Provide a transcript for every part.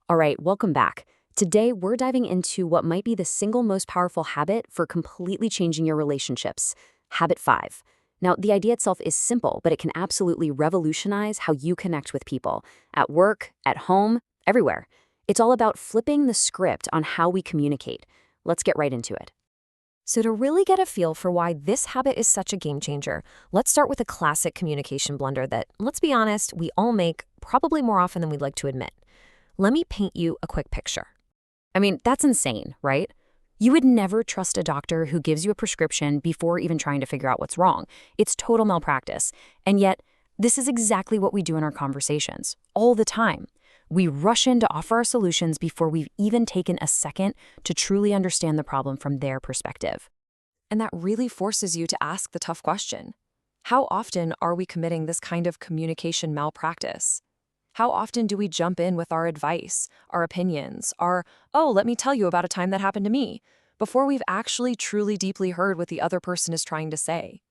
All right, welcome back. Today, we're diving into what might be the single most powerful habit for completely changing your relationships. Habit 5. Now, the idea itself is simple, but it can absolutely revolutionize how you connect with people at work, at home, everywhere. It's all about flipping the script on how we communicate. Let's get right into it. So to really get a feel for why this habit is such a game changer, let's start with a classic communication blunder that, let's be honest, we all make probably more often than we'd like to admit. Let me paint you a quick picture. I mean, that's insane, right? You would never trust a doctor who gives you a prescription before even trying to figure out what's wrong. It's total malpractice. And yet, this is exactly what we do in our conversations, all the time. We rush in to offer our solutions before we've even taken a second to truly understand the problem from their perspective. And that really forces you to ask the tough question. How often are we committing this kind of communication malpractice? How often do we jump in with our advice, our opinions, oh, let me tell you about a time that happened to me, before we've actually truly deeply heard what the other person is trying to say?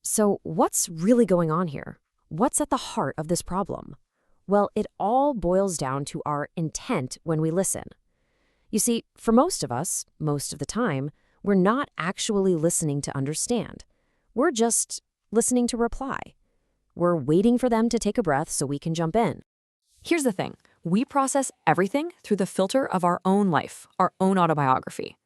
So what's really going on here? What's at the heart of this problem? Well, it all boils down to our intent when we listen. You see, for most of us, most of the time, we're not actually listening to understand. We're just listening to reply. We're waiting for them to take a breath so we can jump in. Here's the thing. We process everything through the filter of our own life, our own autobiography.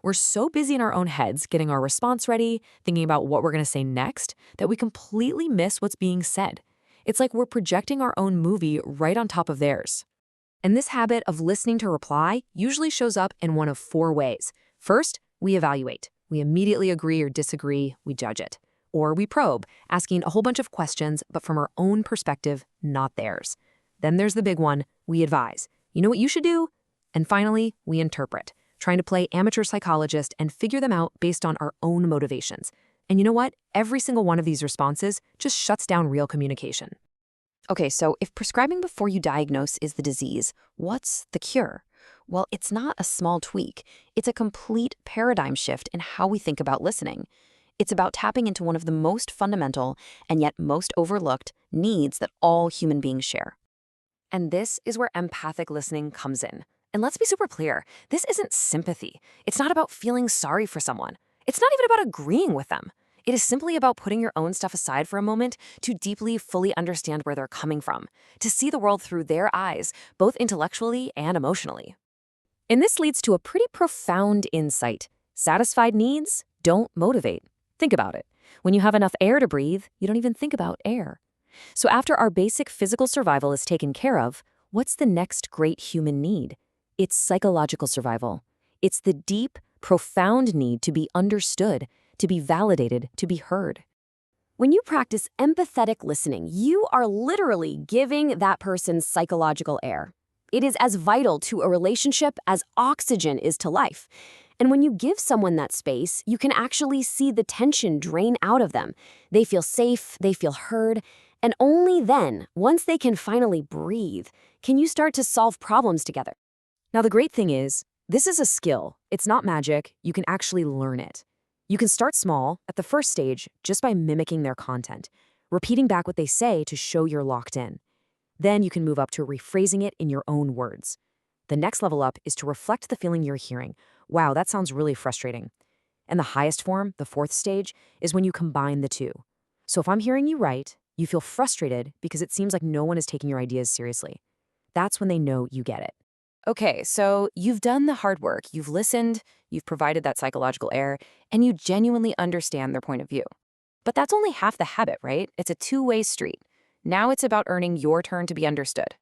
We're so busy in our own heads getting our response ready, thinking about what we're going to say next, that we completely miss what's being said. It's like we're projecting our own movie right on top of theirs. And this habit of listening to reply usually shows up in one of 4 ways. First, we evaluate. We immediately agree or disagree, we judge it. Or we probe, asking a whole bunch of questions, but from our own perspective, not theirs. Then there's the big one, we advise. You know what you should do? And finally, we interpret, trying to play amateur psychologist and figure them out based on our own motivations. And you know what? Every single one of these responses just shuts down real communication. Okay, so if prescribing before you diagnose is the disease, what's the cure? Well, it's not a small tweak. It's a complete paradigm shift in how we think about listening. It's about tapping into one of the most fundamental and yet most overlooked needs that all human beings share. And this is where empathic listening comes in. And let's be super clear, this isn't sympathy. It's not about feeling sorry for someone. It's not even about agreeing with them. It is simply about putting your own stuff aside for a moment to deeply, fully understand where they're coming from, to see the world through their eyes, both intellectually and emotionally. And this leads to a pretty profound insight. Satisfied needs don't motivate. Think about it. When you have enough air to breathe, you don't even think about air. So after our basic physical survival is taken care of, what's the next great human need? It's psychological survival. It's the deep, profound need to be understood, to be validated, to be heard. When you practice empathetic listening, you are literally giving that person psychological air. It is as vital to a relationship as oxygen is to life. And when you give someone that space, you can actually see the tension drain out of them. They feel safe, they feel heard, and only then, once they can finally breathe, can you start to solve problems together. Now, the great thing is, this is a skill. It's not magic. You can actually learn it. You can start small, at the first stage, just by mimicking their content, repeating back what they say to show you're locked in. Then you can move up to rephrasing it in your own words. The next level up is to reflect the feeling you're hearing. Wow, that sounds really frustrating. And the highest form, the 4th stage, is when you combine the two. So if I'm hearing you right, you feel frustrated because it seems like no one is taking your ideas seriously. That's when they know you get it. Okay, so you've done the hard work, you've listened, you've provided that psychological air, and you genuinely understand their point of view. But that's only half the habit, right? It's a 2-way street. Now it's about earning your turn to be understood.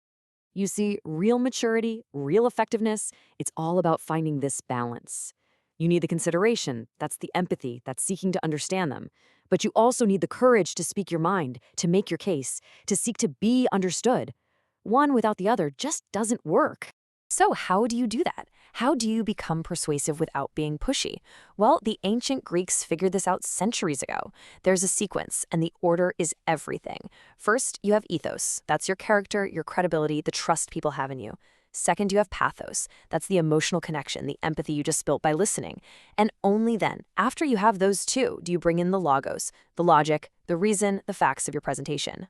You see, real maturity, real effectiveness, it's all about finding this balance. You need the consideration, that's the empathy, that's seeking to understand them. But you also need the courage to speak your mind, to make your case, to seek to be understood. One without the other just doesn't work. So how do you do that? How do you become persuasive without being pushy? Well, the ancient Greeks figured this out centuries ago. There's a sequence, and the order is everything. First, you have ethos. That's your character, your credibility, the trust people have in you. Second, you have pathos. That's the emotional connection, the empathy you just built by listening. And only then, after you have those two, do you bring in the logos, the logic, the reason, the facts of your presentation.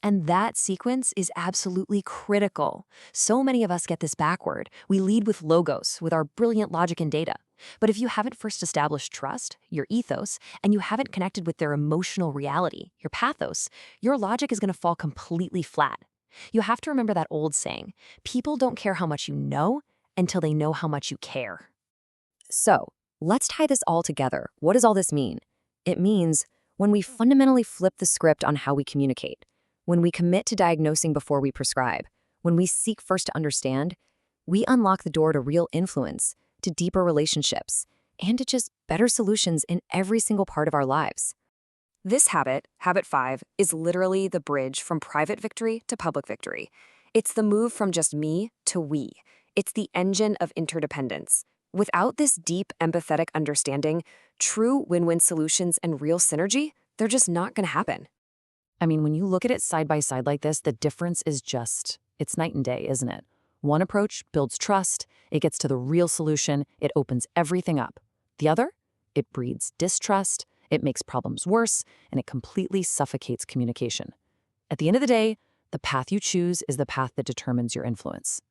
And that sequence is absolutely critical. So many of us get this backward. We lead with logos, with our brilliant logic and data. But if you haven't first established trust, your ethos, and you haven't connected with their emotional reality, your pathos, your logic is going to fall completely flat. You have to remember that old saying, people don't care how much you know until they know how much you care. So, let's tie this all together. What does all this mean? It means when we fundamentally flip the script on how we communicate, when we commit to diagnosing before we prescribe, when we seek first to understand, we unlock the door to real influence, to deeper relationships, and to just better solutions in every single part of our lives. This habit, habit 5, is literally the bridge from private victory to public victory. It's the move from just me to we. It's the engine of interdependence. Without this deep, empathetic understanding, true win-win solutions and real synergy, they're just not going to happen. I mean, when you look at it side by side like this, the difference is it's night and day, isn't it? One approach builds trust, it gets to the real solution, it opens everything up. The other, it breeds distrust, it makes problems worse, and it completely suffocates communication. At the end of the day, the path you choose is the path that determines your influence.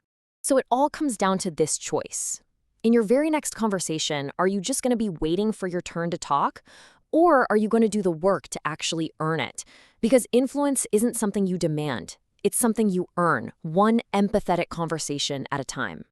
So it all comes down to this choice. In your very next conversation, are you just going to be waiting for your turn to talk? Or are you going to do the work to actually earn it? Because influence isn't something you demand. It's something you earn, one empathetic conversation at a time.